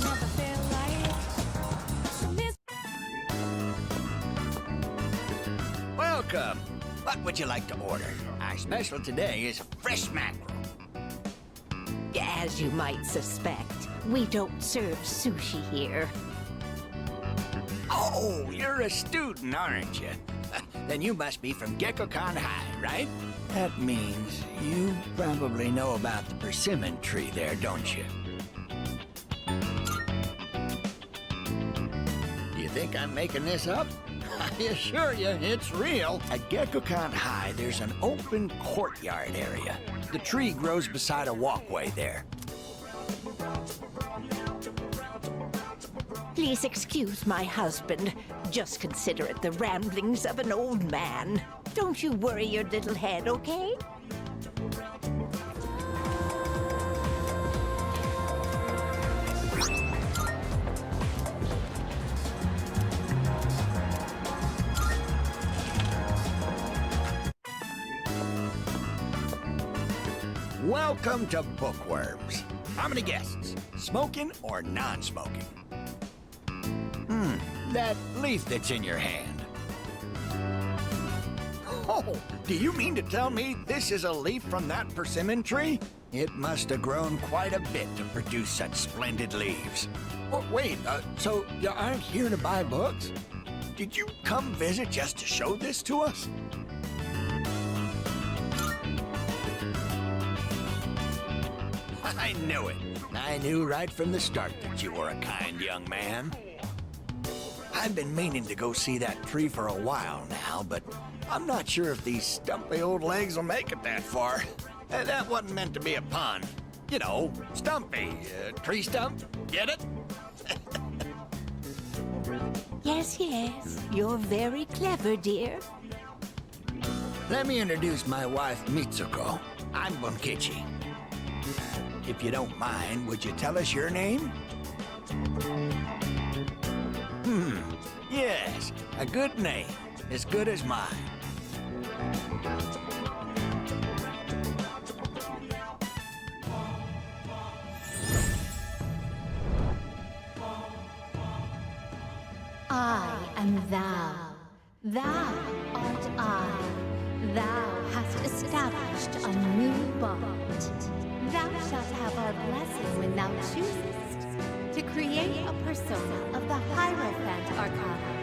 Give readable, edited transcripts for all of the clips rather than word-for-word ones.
Never feel like this. Welcome. What would you like to order? Our special today is fresh mackerel. As you might suspect, we don't serve sushi here. Oh, you're a student, aren't you? Then you must be from Gekkoukan High, right? That means you probably know about the persimmon tree there, don't you? You think I'm making this up? I assure you, it's real. At Gekkoukan High, there's an open courtyard area. The tree grows beside a walkway there. Please excuse my husband. Just consider it the ramblings of an old man. Don't you worry your little head, okay? Welcome to Bookworms. How many guests? Smoking or non-smoking? That leaf that's in your hand. Oh, do you mean to tell me this is a leaf from that persimmon tree? It must have grown quite a bit to produce such splendid leaves. Oh, wait, so you aren't here to buy books? Did you come visit just to show this to us? I knew it. I knew right from the start that you were a kind young man. I've been meaning to go see that tree for a while now, but I'm not sure if these stumpy old legs will make it that far. That wasn't meant to be a pun. You know, stumpy. Tree stump? Get it? Yes, yes. You're very clever, dear. Let me introduce my wife, Mitsuko. I'm Bunkichi. If you don't mind, would you tell us your name? Yes, a good name. As good as mine. I am thou. Thou art I. Thou hast established a new bond. Thou shalt have our blessing when thou choosest to create a persona of the Hierophant Arcana.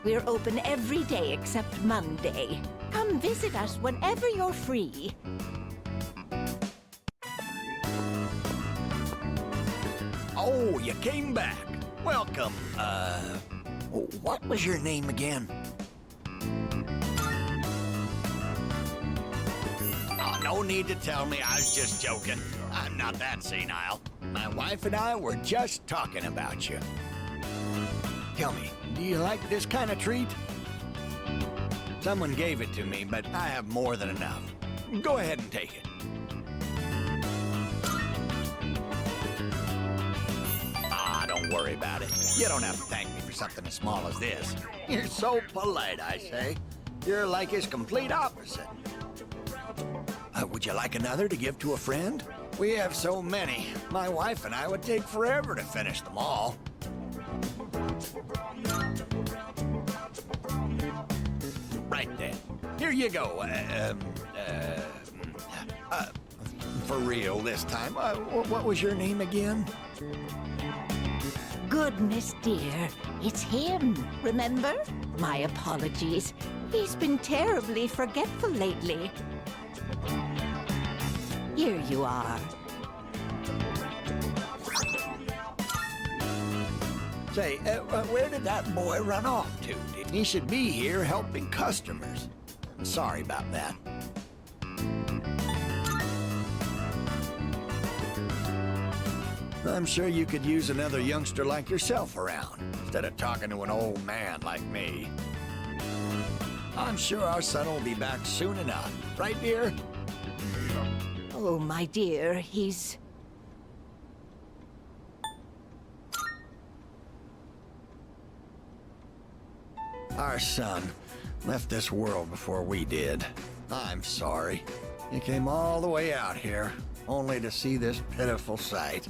We're open every day except Monday. Come visit us whenever you're free. Oh, you came back. Welcome. What was your name again? Oh, no need to tell me. I was just joking. I'm not that senile. My wife and I were just talking about you. Tell me, do you like this kind of treat? Someone gave it to me, but I have more than enough. Go ahead and take it. Don't worry about it. You don't have to thank me for something as small as this. You're so polite, I say. You're like his complete opposite. Would you like another to give to a friend? We have so many. My wife and I would take forever to finish them all. Right then. Here you go. For real this time. What was your name again? Goodness, dear. It's him, remember? My apologies. He's been terribly forgetful lately. Here you are. Say, where did that boy run off to? He should be here helping customers. I'm sorry about that. I'm sure you could use another youngster like yourself around, instead of talking to an old man like me. I'm sure our son will be back soon enough. Right, dear? Oh, my dear, he's... Our son left this world before we did. I'm sorry. He came all the way out here, only to see this pitiful sight.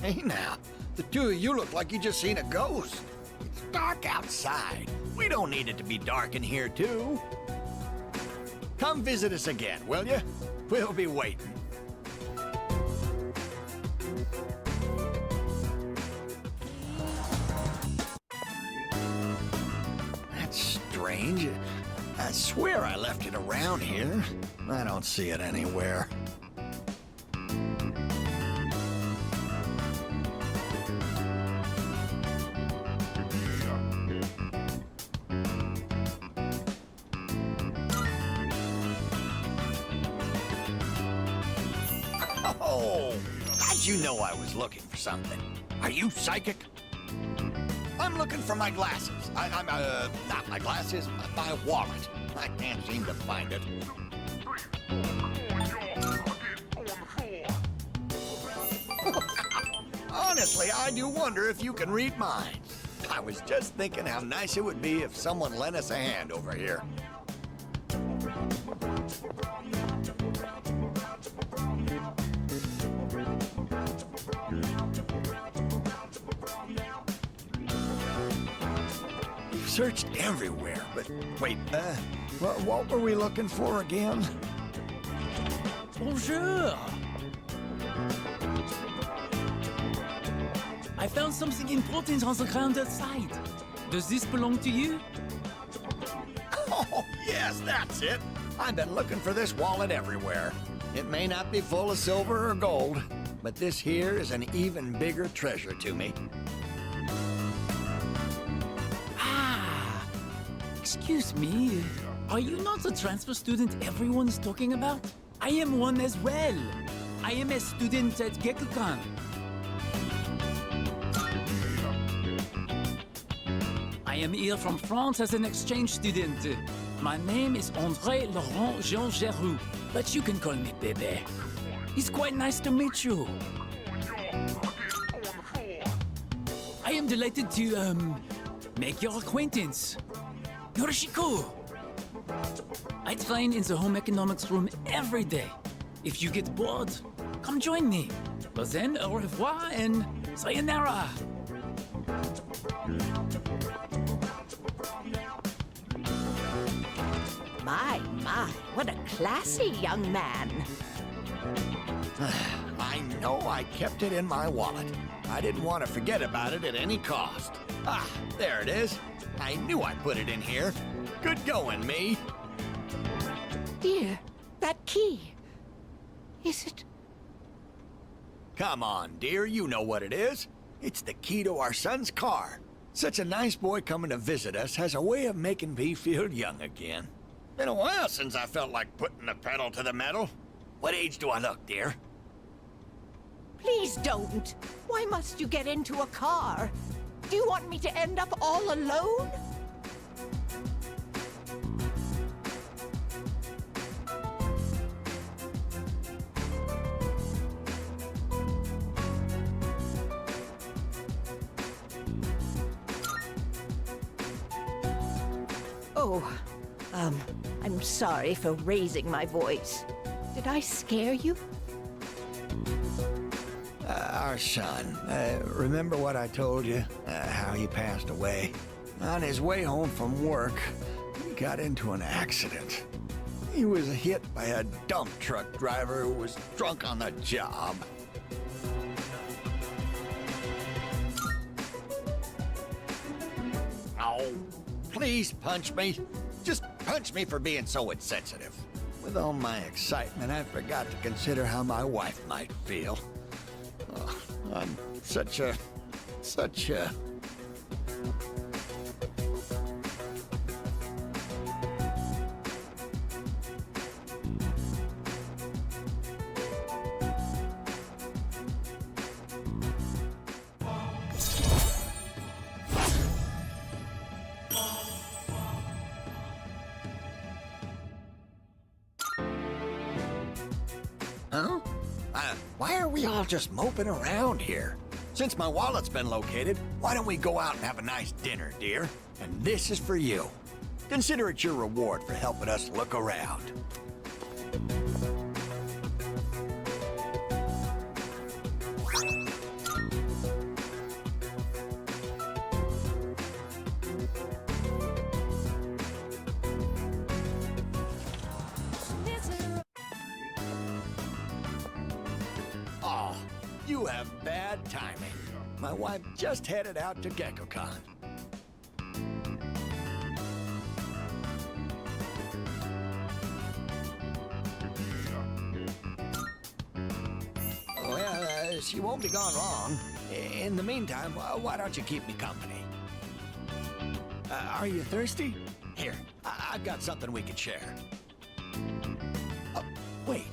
Hey now, the two of you look like you just seen a ghost. It's dark outside. We don't need it to be dark in here, too. Come visit us again, will you? We'll be waiting. That's strange. I swear I left it around here. I don't see it anywhere. Oh, how'd you know I was looking for something? Are you psychic? I'm looking for my glasses. Not my glasses, my wallet. I can't seem to find it. Honestly, I do wonder if you can read minds. I was just thinking how nice it would be if someone lent us a hand over here. We've searched everywhere, but wait, what were we looking for again? Bonjour! I found something important on the ground outside. Does this belong to you? Oh, yes, that's it. I've been looking for this wallet everywhere. It may not be full of silver or gold, but this here is an even bigger treasure to me. Ah! Excuse me, are you not the transfer student everyone is talking about? I am one as well. I am a student at Gekukan. I am here from France as an exchange student. My name is André Laurent Jean Geroux, but you can call me Bébé. It's quite nice to meet you. I am delighted to, make your acquaintance. Yorishiko! I train in the home economics room every day. If you get bored, come join me. Well then, au revoir and sayonara. My, what a classy young man. I know I kept it in my wallet. I didn't want to forget about it at any cost. Ah, there it is. I knew I put it in here. Good going, me. Dear, that key. Is it? Come on, dear, you know what it is. It's the key to our son's car. Such a nice boy coming to visit us has a way of making me feel young again. Been a while since I felt like putting the pedal to the metal. What age do I look, dear? Please don't. Why must you get into a car? Do you want me to end up all alone? Oh, I'm sorry for raising my voice. Did I scare you? Our son, remember what I told you? How he passed away? On his way home from work, he got into an accident. He was hit by a dump truck driver who was drunk on the job. Oh, please punch me. Just punch me for being so insensitive. With all my excitement, I forgot to consider how my wife might feel. Oh, I'm such a... all just moping around here. Since my wallet's been located, why don't we go out and have a nice dinner, dear? And this is for you. Consider it your reward for helping us look around. Oh, you have bad timing. My wife just headed out to GeckoCon. Well, she won't be gone long. In the meantime, why don't you keep me company? Are you thirsty? Here, I've got something we can share. Wait,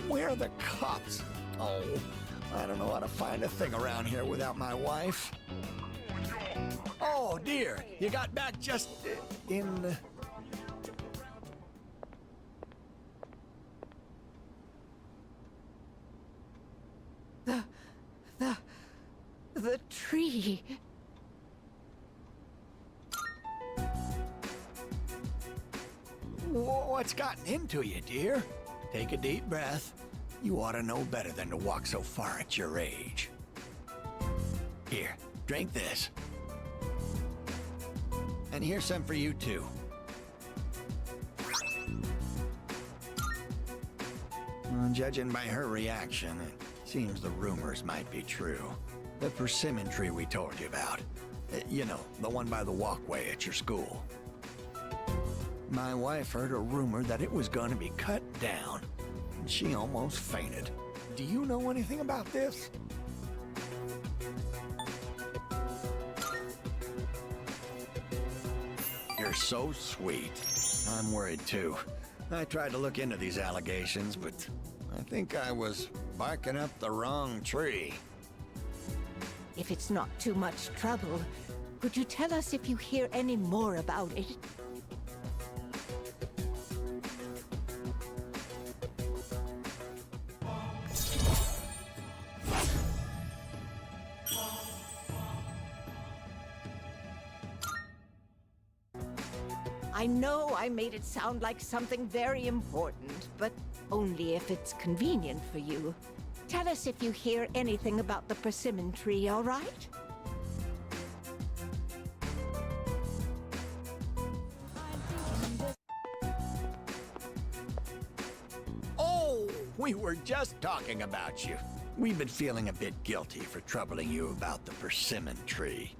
where are the cups? Oh, I don't know how to find a thing around here without my wife. Oh, dear, you got back just in... The tree. What's gotten into you, dear? Take a deep breath. You ought to know better than to walk so far at your age. Here, drink this. And here's some for you, too. Well, judging by her reaction, it seems the rumors might be true. The persimmon tree we told you about. You know, the one by the walkway at your school. My wife heard a rumor that it was going to be cut down, and she almost fainted. Do you know anything about this? You're so sweet. I'm worried too. I tried to look into these allegations, but I think I was barking up the wrong tree. If it's not too much trouble, could you tell us if you hear any more about it? I know I made it sound like something very important, but only if it's convenient for you. Tell us if you hear anything about the persimmon tree, all right? Oh, we were just talking about you. We've been feeling a bit guilty for troubling you about the persimmon tree.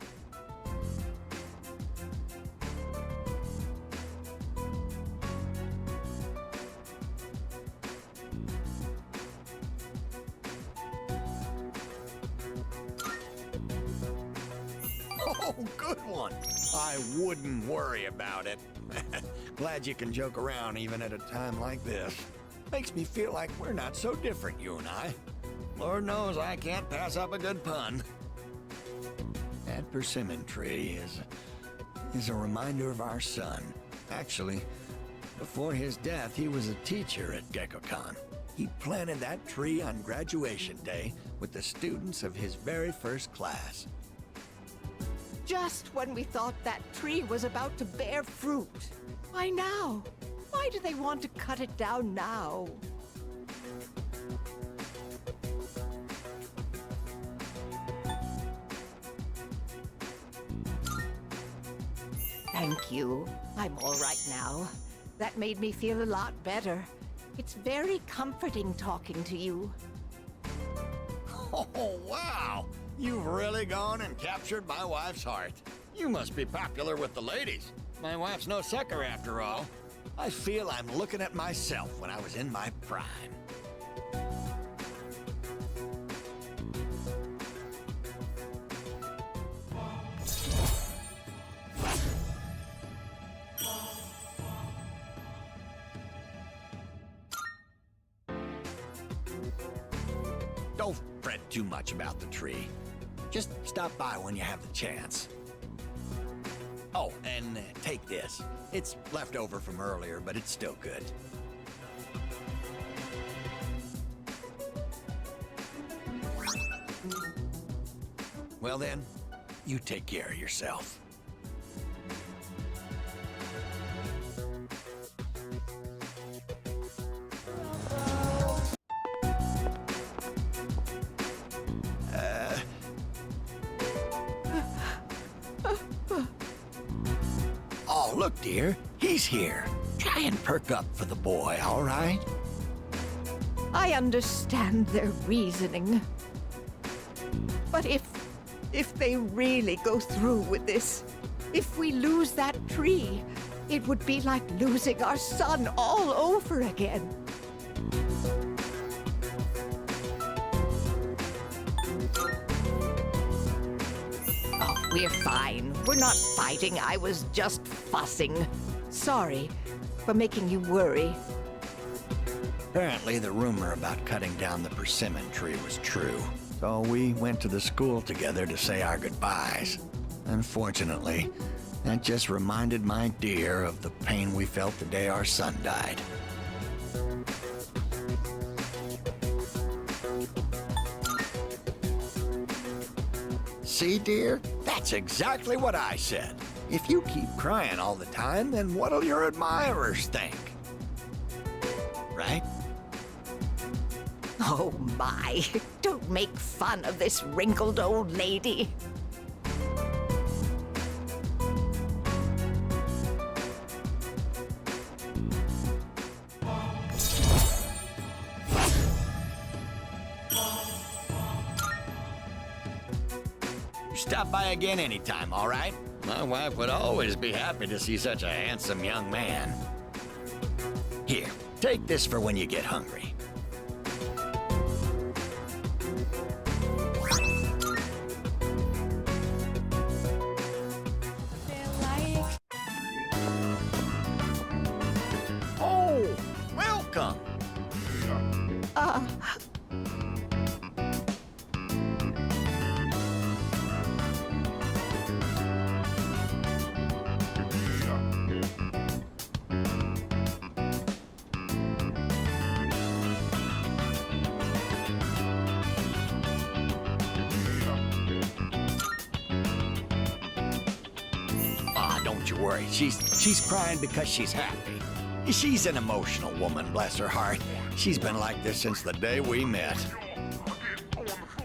Oh, good one. I wouldn't worry about it. Glad you can joke around even at a time like this. Makes me feel like we're not so different, you and I. Lord knows I can't pass up a good pun. That persimmon tree is a reminder of our son. Actually, before his death, he was a teacher at GeckoCon. He planted that tree on graduation day with the students of his very first class. Just when we thought that tree was about to bear fruit. Why now? Why do they want to cut it down now? Thank you. I'm all right now. That made me feel a lot better. It's very comforting talking to you. Oh, wow! You've really gone and captured my wife's heart. You must be popular with the ladies. My wife's no sucker after all. I feel I'm looking at myself when I was in my prime. Don't fret too much about the tree. Just stop by when you have the chance. Oh, and take this. It's left over from earlier, but it's still good. Well then, you take care of yourself. Oh, look, dear. He's here. Try and perk up for the boy, all right? I understand their reasoning. But if they really go through with this, if we lose that tree, it would be like losing our son all over again. Oh, we're fine. We're not fighting. I was just fussing. Sorry for making you worry. Apparently, the rumor about cutting down the persimmon tree was true. So we went to the school together to say our goodbyes. Unfortunately, that just reminded my dear of the pain we felt the day our son died. See, dear? That's exactly what I said. If you keep crying all the time, then what'll your admirers think? Right? Oh my, don't make fun of this wrinkled old lady. Stop by again anytime, all right? My wife would always be happy to see such a handsome young man. Here, take this for when you get hungry. Oh, welcome! Don't you worry. She's crying because she's happy. She's an emotional woman, bless her heart. She's been like this since the day we met.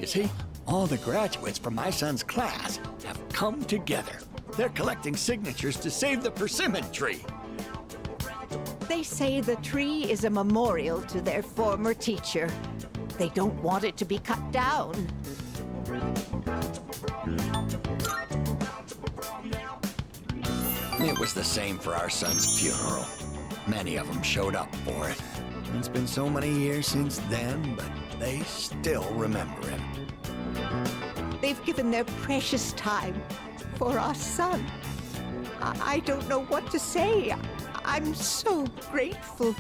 You see, all the graduates from my son's class have come together. They're collecting signatures to save the persimmon tree. They say the tree is a memorial to their former teacher. They don't want it to be cut down. It was the same for our son's funeral. Many of them showed up for it. It's been so many years since then, but they still remember him. They've given their precious time for our son. I don't know what to say. I'm so grateful.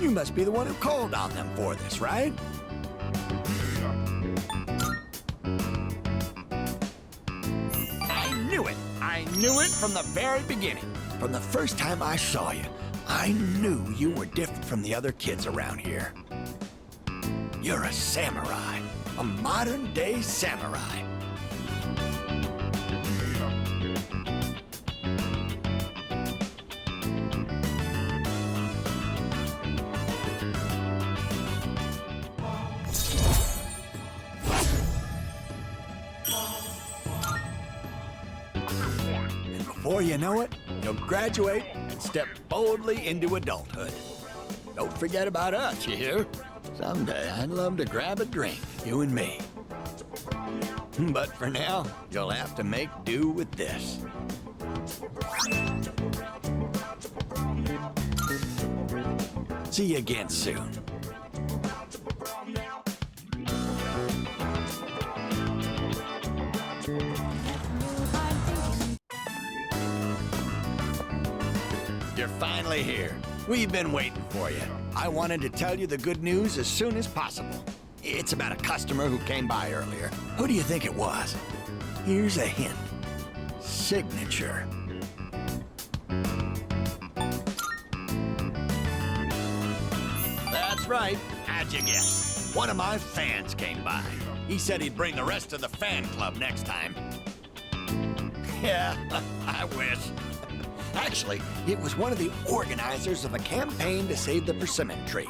You must be the one who called on them for this, right? I knew it from the very beginning. From the first time I saw you, I knew you were different from the other kids around here. You're a samurai, a modern-day samurai. Before you know it, you'll graduate and step boldly into adulthood. Don't forget about us, you hear? Someday I'd love to grab a drink, you and me. But for now, you'll have to make do with this. See you again soon. You're finally here. We've been waiting for you. I wanted to tell you the good news as soon as possible. It's about a customer who came by earlier. Who do you think it was? Here's a hint. Signature. That's right. How'd you guess? One of my fans came by. He said he'd bring the rest of the fan club next time. Yeah, I wish. Actually, it was one of the organizers of a campaign to save the persimmon tree.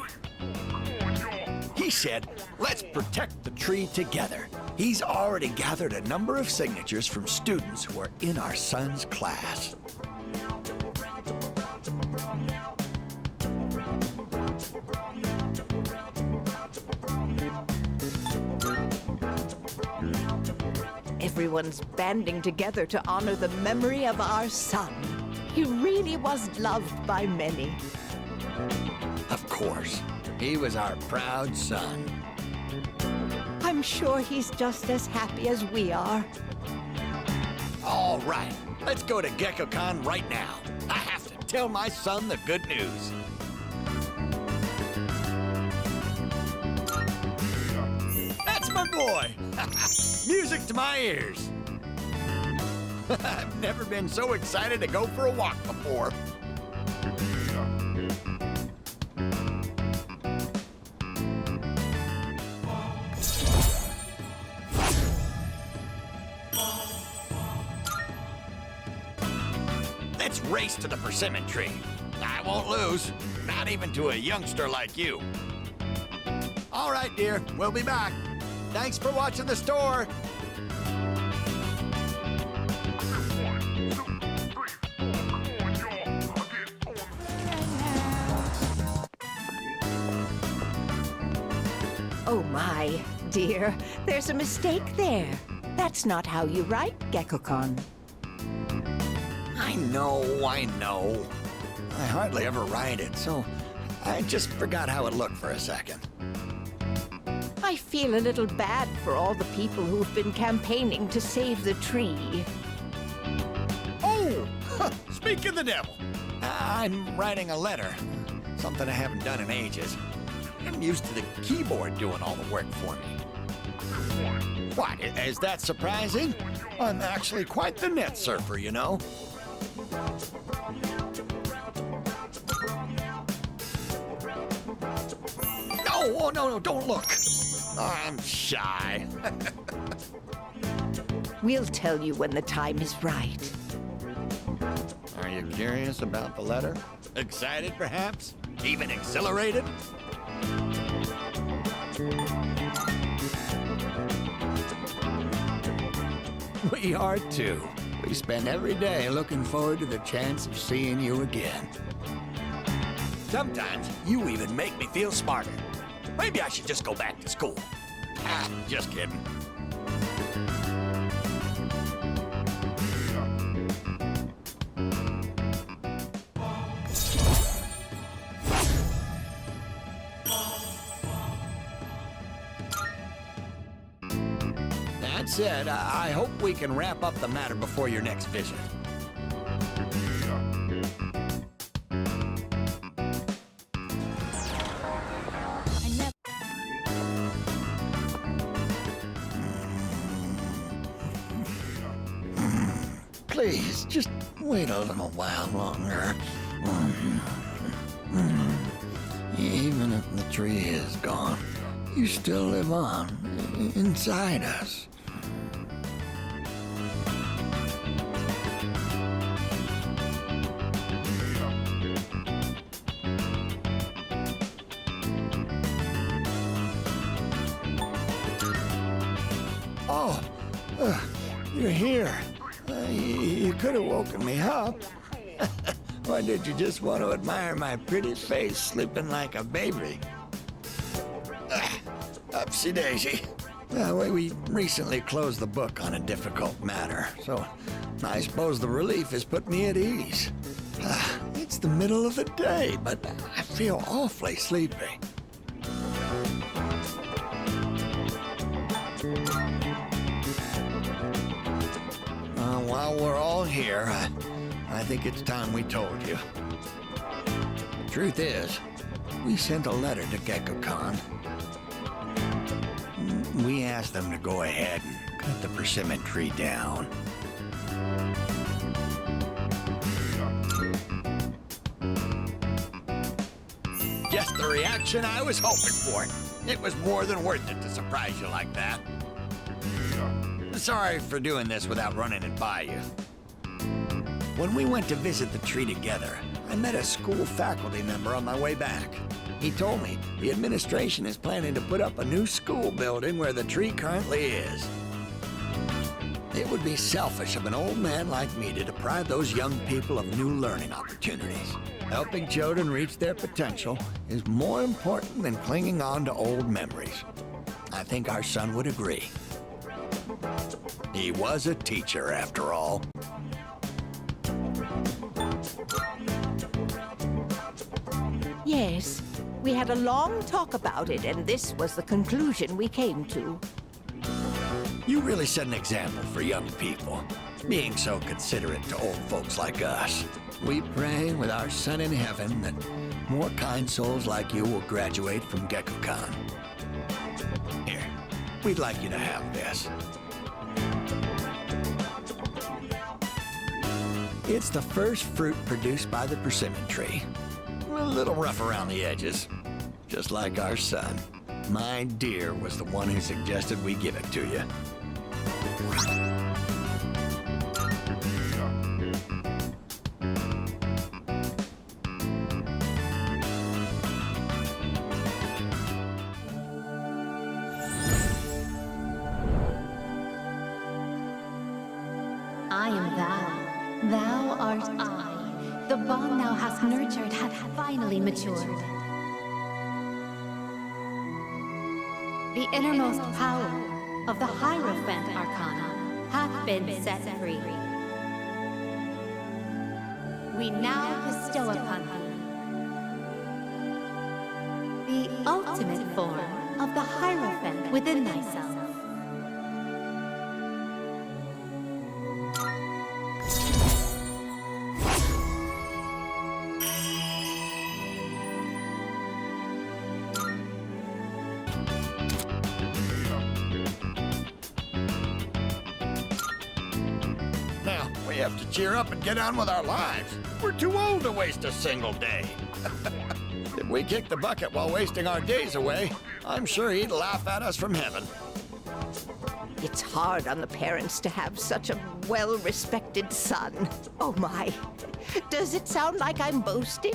He said, let's protect the tree together. He's already gathered a number of signatures from students who are in our son's class. Everyone's banding together to honor the memory of our son. He really was loved by many. Of course, he was our proud son. I'm sure he's just as happy as we are. All right, let's go to GeckoCon right now. I have to tell my son the good news. That's my boy! Music to my ears. I've never been so excited to go for a walk before. Let's race to the persimmon tree. I won't lose, not even to a youngster like you. All right, dear, we'll be back. Thanks for watching the store. Oh my, dear, there's a mistake there. That's not how you write GeckoCon. I know. I hardly ever write it, so I just forgot how it looked for a second. I feel a little bad for all the people who've been campaigning to save the tree. Oh! Speak of the devil! I'm writing a letter. Something I haven't done in ages. I'm used to the keyboard doing all the work for me. What, is that surprising? I'm actually quite the net surfer, you know. No, don't look. Oh, I'm shy. We'll tell you when the time is right. Are you curious about the letter? Excited, perhaps? Even exhilarated? We are too. We spend every day looking forward to the chance of seeing you again. Sometimes you even make me feel smarter. Maybe I should just go back to school. Just kidding. That said, I hope we can wrap up the matter before your next visit. Please, just wait a little while longer. Even if the tree is gone, you still live on inside us. Oh, you're here. You could have woken me up. Or did you just want to admire my pretty face sleeping like a baby? Upsy daisy. We recently closed the book on a difficult matter, so I suppose the relief has put me at ease. It's the middle of the day, but I feel awfully sleepy. While we're all here, I think it's time we told you. The truth is, we sent a letter to GeckoCon. We asked them to go ahead and cut the persimmon tree down. Just the reaction I was hoping for. It was more than worth it to surprise you like that. Sorry for doing this without running it by you. When we went to visit the tree together, I met a school faculty member on my way back. He told me the administration is planning to put up a new school building where the tree currently is. It would be selfish of an old man like me to deprive those young people of new learning opportunities. Helping children reach their potential is more important than clinging on to old memories. I think our son would agree. He was a teacher, after all. Yes, we had a long talk about it, and this was the conclusion we came to. You really set an example for young people, being so considerate to old folks like us. We pray with our son in heaven that more kind souls like you will graduate from GeckoCon. Here, we'd like you to have this. It's the first fruit produced by the persimmon tree. A little rough around the edges, just like our son. My dear was the one who suggested we give it to you. I am thou. Thou art I. The bond thou hast nurtured hath finally matured. The innermost power of the Hierophant Arcana hath been set free. We now bestow upon thee the ultimate form of the Hierophant within thyself. Now, we have to cheer up and get on with our lives. We're too old to waste a single day. If we kick the bucket while wasting our days away, I'm sure he'd laugh at us from heaven. It's hard on the parents to have such a well-respected son. Oh my, does it sound like I'm boasting?